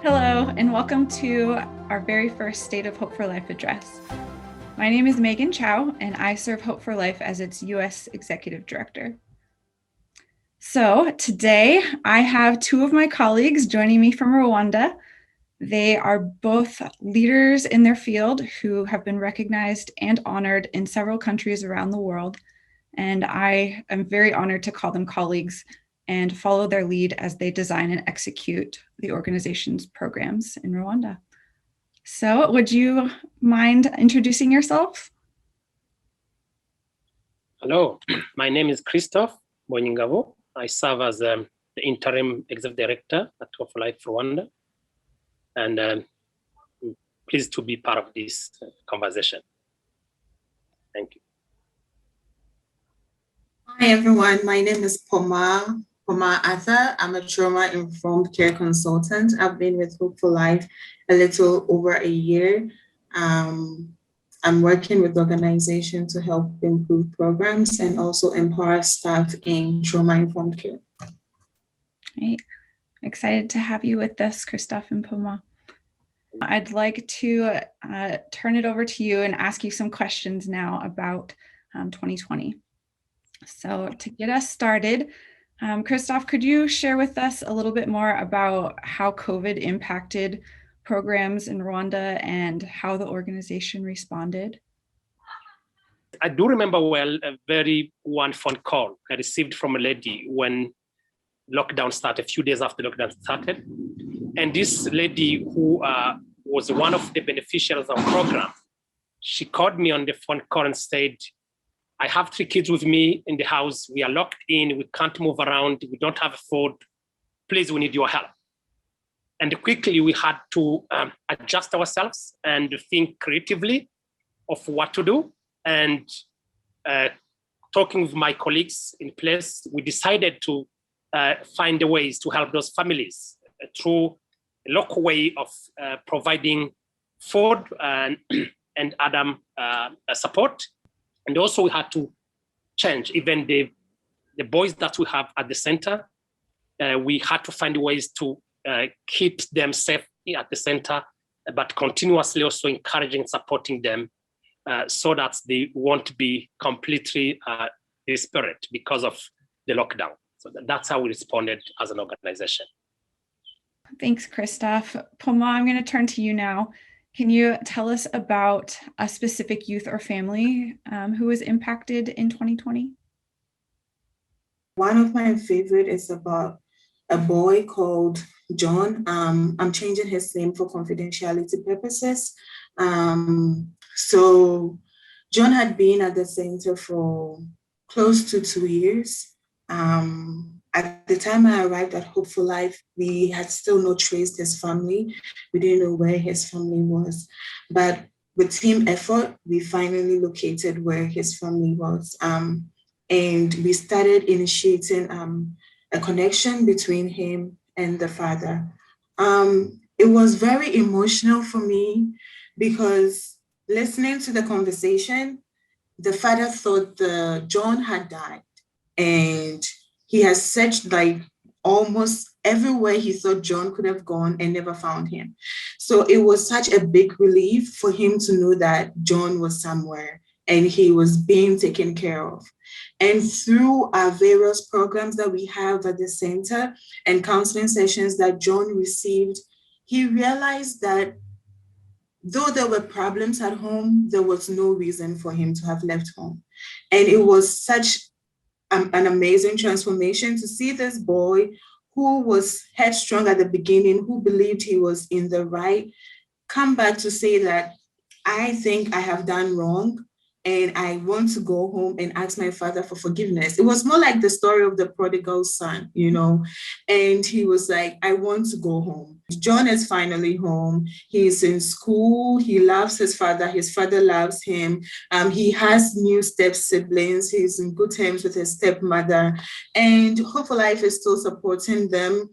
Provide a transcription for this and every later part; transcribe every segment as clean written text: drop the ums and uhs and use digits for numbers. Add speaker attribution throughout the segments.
Speaker 1: Hello, and welcome to our very first State of Hope for Life address. My name is Megan Chow, and I serve Hope for Life as its U.S. Executive Director. So today I have two of my colleagues joining me from Rwanda. They are both leaders in their field who have been recognized and honored in several countries around the world. And I am very honored to call them colleagues and follow their lead as they design and execute the organization's programs in Rwanda. So would you mind introducing yourself?
Speaker 2: Hello, my name is Christophe Bonyingabo. I serve as the interim executive director at Hope for Life Rwanda, and I'm pleased to be part of this conversation. Thank you.
Speaker 3: Hi everyone, my name is Poma Atha. I'm a trauma-informed care consultant. I've been with Hope for Life a little over a year. I'm working with the organization to help improve programs and also empower staff in trauma-informed care.
Speaker 1: Great. Excited to have you with us, Christophe and Poma. I'd like to turn it over to you and ask you some questions now about 2020. So to get us started, Christophe, could you share with us a little bit more about how COVID impacted programs in Rwanda and how the organization responded?
Speaker 2: I do remember well one phone call I received from a lady when lockdown started, a few days after lockdown started. And this lady who was one of the beneficiaries of the program, she called me on the phone call and said, I have 3 kids with me in the house. We are locked in. We can't move around. We don't have food. Please, we need your help. And quickly, we had to adjust ourselves and think creatively of what to do. And talking with my colleagues in place, we decided to find the ways to help those families through a local way of providing food and other support. And also we had to change even the boys that we have at the center. We had to find ways to keep them safe at the center, but continuously also encouraging and supporting them so that they won't be completely disparate because of the lockdown. So that's how we responded as an organization.
Speaker 1: Thanks, Christophe. Poma, I'm going to turn to you now. Can you tell us about a specific youth or family who was impacted in 2020?
Speaker 3: One of my favorite is about a boy called John. I'm changing his name for confidentiality purposes. So John had been at the center for close to 2 years. At the time I arrived at Hope for Life, we had still not traced his family. We didn't know where his family was. But with team effort, we finally located where his family was. And we started initiating a connection between him and the father. It was very emotional for me because listening to the conversation, the father thought John had died. And he has searched like almost everywhere he thought John could have gone and never found him. So it was such a big relief for him to know that John was somewhere and he was being taken care of. And through our various programs that we have at the center and counseling sessions that John received, he realized that though there were problems at home, there was no reason for him to have left home. And it was such an amazing transformation to see this boy who was headstrong at the beginning, who believed he was in the right, come back to say that I think I have done wrong and I want to go home and ask my father for forgiveness. It was more like the story of the prodigal son, you know, and he was like, I want to go home. John is finally home. He's in school. He loves his father loves him. He has new step siblings. He's in good terms with his stepmother, and Hope for Life is still supporting them.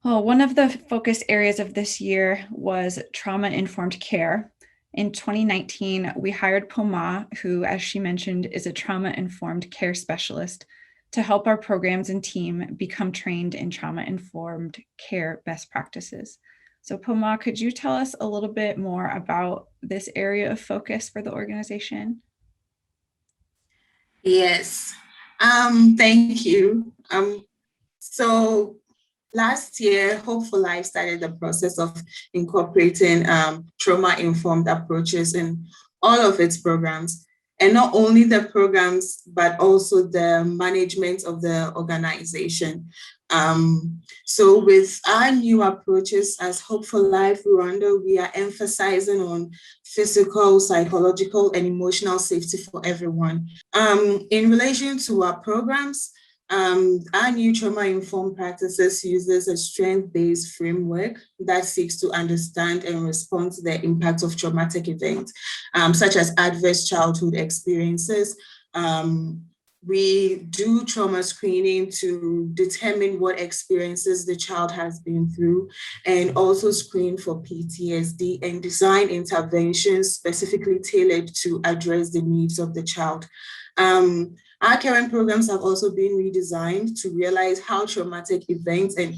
Speaker 1: Well, one of the focus areas of this year was trauma-informed care. In 2019, we hired Poma, who, as she mentioned, is a trauma-informed care specialist, to help our programs and team become trained in trauma-informed care best practices. So Poma, could you tell us a little bit more about this area of focus for the organization?
Speaker 3: Yes, thank you. So last year, Hope for Life started the process of incorporating trauma-informed approaches in all of its programs. And not only the programs, but also the management of the organization. So with our new approaches as Hope for Life Rwanda, we are emphasizing on physical, psychological, and emotional safety for everyone. In relation to our programs, our new trauma-informed practices uses a strength-based framework that seeks to understand and respond to the impact of traumatic events, such as adverse childhood experiences. We do trauma screening to determine what experiences the child has been through, and also screen for PTSD and design interventions specifically tailored to address the needs of the child. Our current programs have also been redesigned to realize how traumatic events and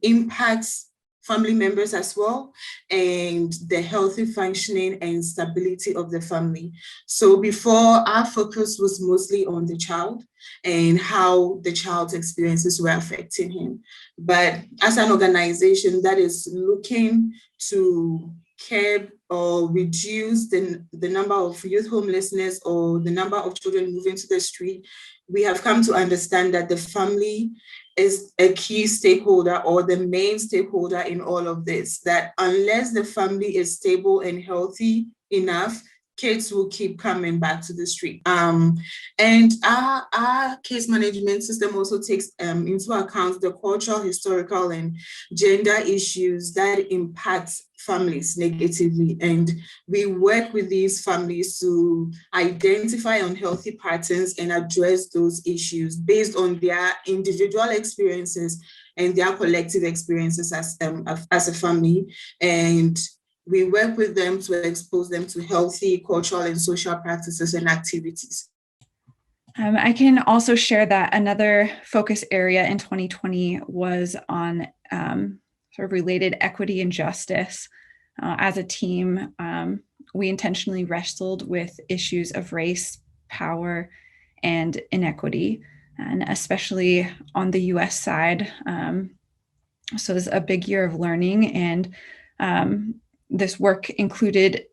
Speaker 3: impacts family members as well, and the healthy functioning and stability of the family. So before, our focus was mostly on the child and how the child's experiences were affecting him. But as an organization that is looking to curb or reduce the number of youth homelessness or the number of children moving to the street, we have come to understand that the family is a key stakeholder or the main stakeholder in all of this, that unless the family is stable and healthy enough, kids will keep coming back to the street. And our case management system also takes into account the cultural, historical, and gender issues that impact families negatively. And we work with these families to identify unhealthy patterns and address those issues based on their individual experiences and their collective experiences as a family. And we work with them to expose them to healthy cultural and social practices and activities.
Speaker 1: I can also share that another focus area in 2020 was on sort of related equity and justice. As a team, we intentionally wrestled with issues of race, power, and inequity, and especially on the US side. So it's a big year of learning, and this work included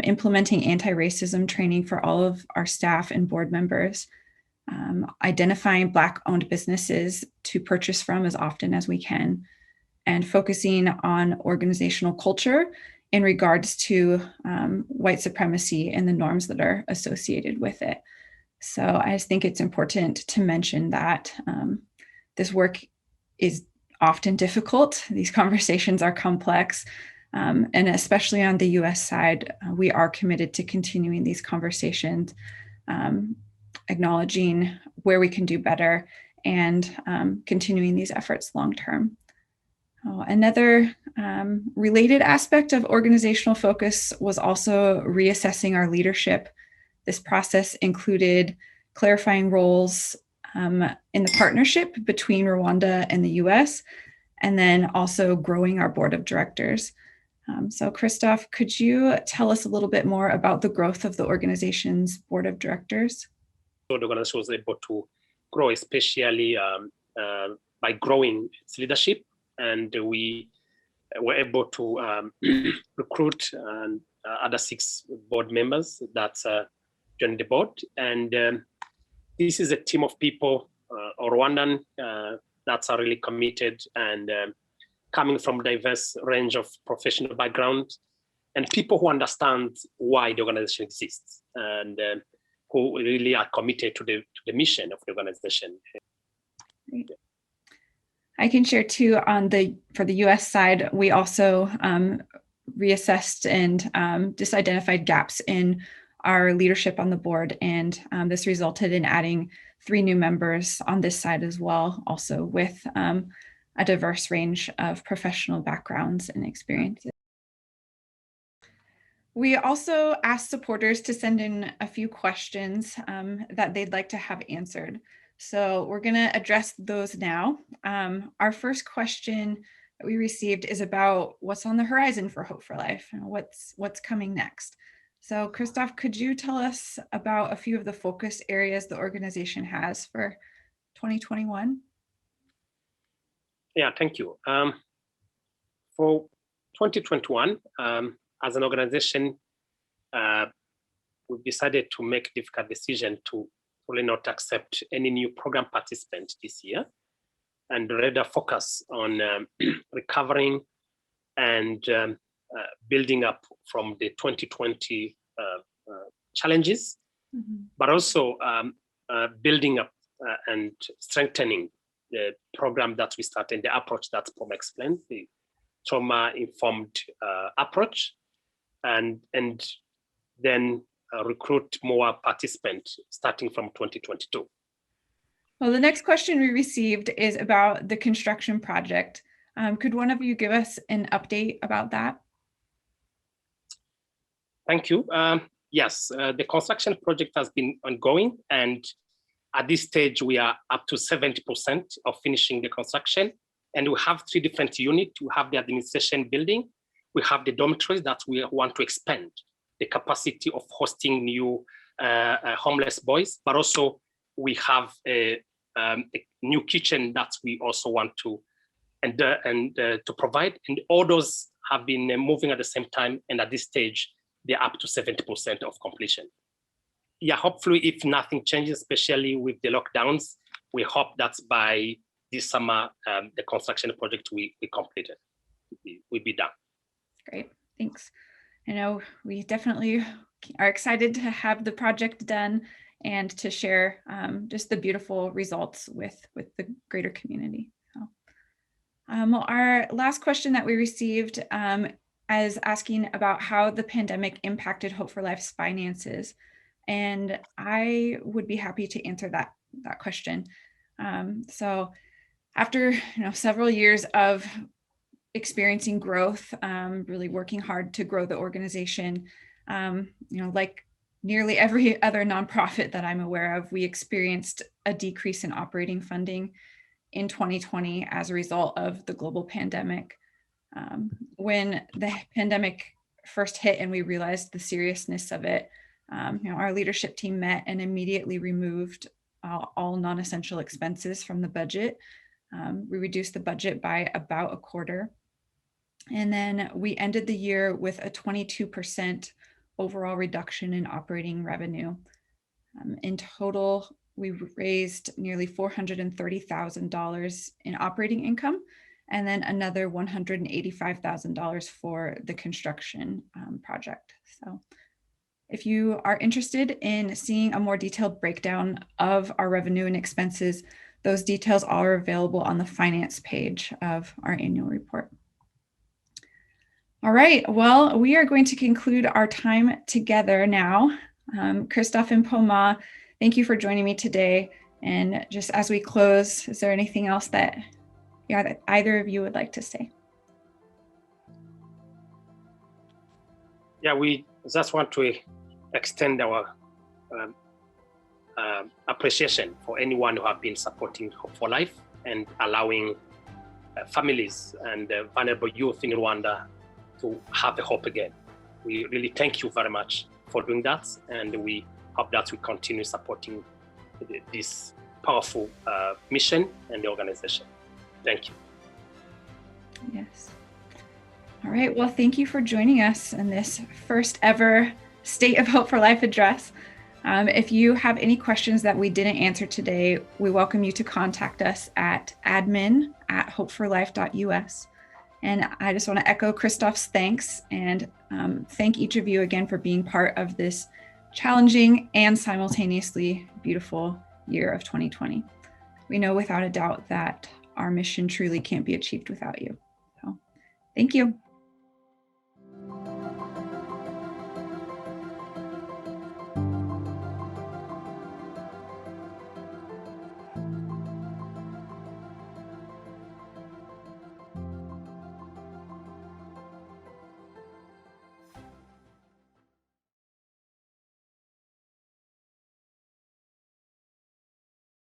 Speaker 1: implementing anti-racism training for all of our staff and board members, identifying Black-owned businesses to purchase from as often as we can, and focusing on organizational culture in regards to white supremacy and the norms that are associated with it. So I just think it's important to mention that this work is often difficult. These conversations are complex. And especially on the US side, we are committed to continuing these conversations, acknowledging where we can do better, and continuing these efforts long term. Another related aspect of organizational focus was also reassessing our leadership. This process included clarifying roles in the partnership between Rwanda and the US, and then also growing our board of directors. So Christoph, could you tell us a little bit more about the growth of the organization's board of directors?
Speaker 2: So the organization was able to grow, especially by growing its leadership, and we were able to recruit other 6 board members that joined the board. And this is a team of people, Rwandan, that are really committed and coming from a diverse range of professional background, and people who understand why the organization exists, and who really are committed to the mission of the organization.
Speaker 1: Great. I can share too for the US side, we also reassessed and just identified gaps in our leadership on the board, and this resulted in adding 3 new members on this side as well, also with a diverse range of professional backgrounds and experiences. We also asked supporters to send in a few questions that they'd like to have answered. So we're going to address those now. Our first question that we received is about what's on the horizon for Hope for Life and what's coming next. So Christoph, could you tell us about a few of the focus areas the organization has for 2021?
Speaker 2: Yeah, thank you. For 2021, as an organization, we've decided to make a difficult decision to really not accept any new program participant this year, and rather focus on recovering and building up from the 2020 challenges, but also building up and strengthening the program that we started, the approach that Poma explained, the trauma-informed approach, and then recruit more participants starting from 2022.
Speaker 1: Well, the next question we received is about the construction project. Could one of you give us an update about that?
Speaker 2: Thank you. Yes, the construction project has been ongoing, and at this stage, we are up to 70% of finishing the construction. And we have 3 different units. We have the administration building. We have the dormitories that we want to expand the capacity of hosting new homeless boys, but also we have a new kitchen that we also want to to provide. And all those have been moving at the same time. And at this stage, they're up to 70% of completion. Yeah, hopefully, if nothing changes, especially with the lockdowns, we hope that by this summer, the construction project we completed will be done.
Speaker 1: Great, thanks. I know we definitely are excited to have the project done and to share just the beautiful results with the greater community. So, well, our last question that we received is asking about how the pandemic impacted Hope for Life's finances. And I would be happy to answer that question. So after several years of experiencing growth, really working hard to grow the organization, like nearly every other nonprofit that I'm aware of, we experienced a decrease in operating funding in 2020 as a result of the global pandemic. When the pandemic first hit and we realized the seriousness of it, our leadership team met and immediately removed all non-essential expenses from the budget. We reduced the budget by about a quarter. And then we ended the year with a 22% overall reduction in operating revenue. In total, we raised nearly $430,000 in operating income, and then another $185,000 for the construction project. So if you are interested in seeing a more detailed breakdown of our revenue and expenses, those details are available on the finance page of our annual report. All right, well, we are going to conclude our time together now. Christoph and Poma, thank you for joining me today. And just as we close, is there anything else that either of you would like to say?
Speaker 2: Yeah, we just want to extend our appreciation for anyone who have been supporting Hope for Life and allowing families and vulnerable youth in Rwanda to have a hope again. We really thank you very much for doing that, and we hope that we continue supporting this powerful mission and the organization. Thank you.
Speaker 1: Yes. All right, well, thank you for joining us in this first ever State of Hope for Life address. If you have any questions that we didn't answer today, we welcome you to contact us at admin@hopeforlife.us. And I just want to echo Christoph's thanks and thank each of you again for being part of this challenging and simultaneously beautiful year of 2020. We know without a doubt that our mission truly can't be achieved without you. So, thank you.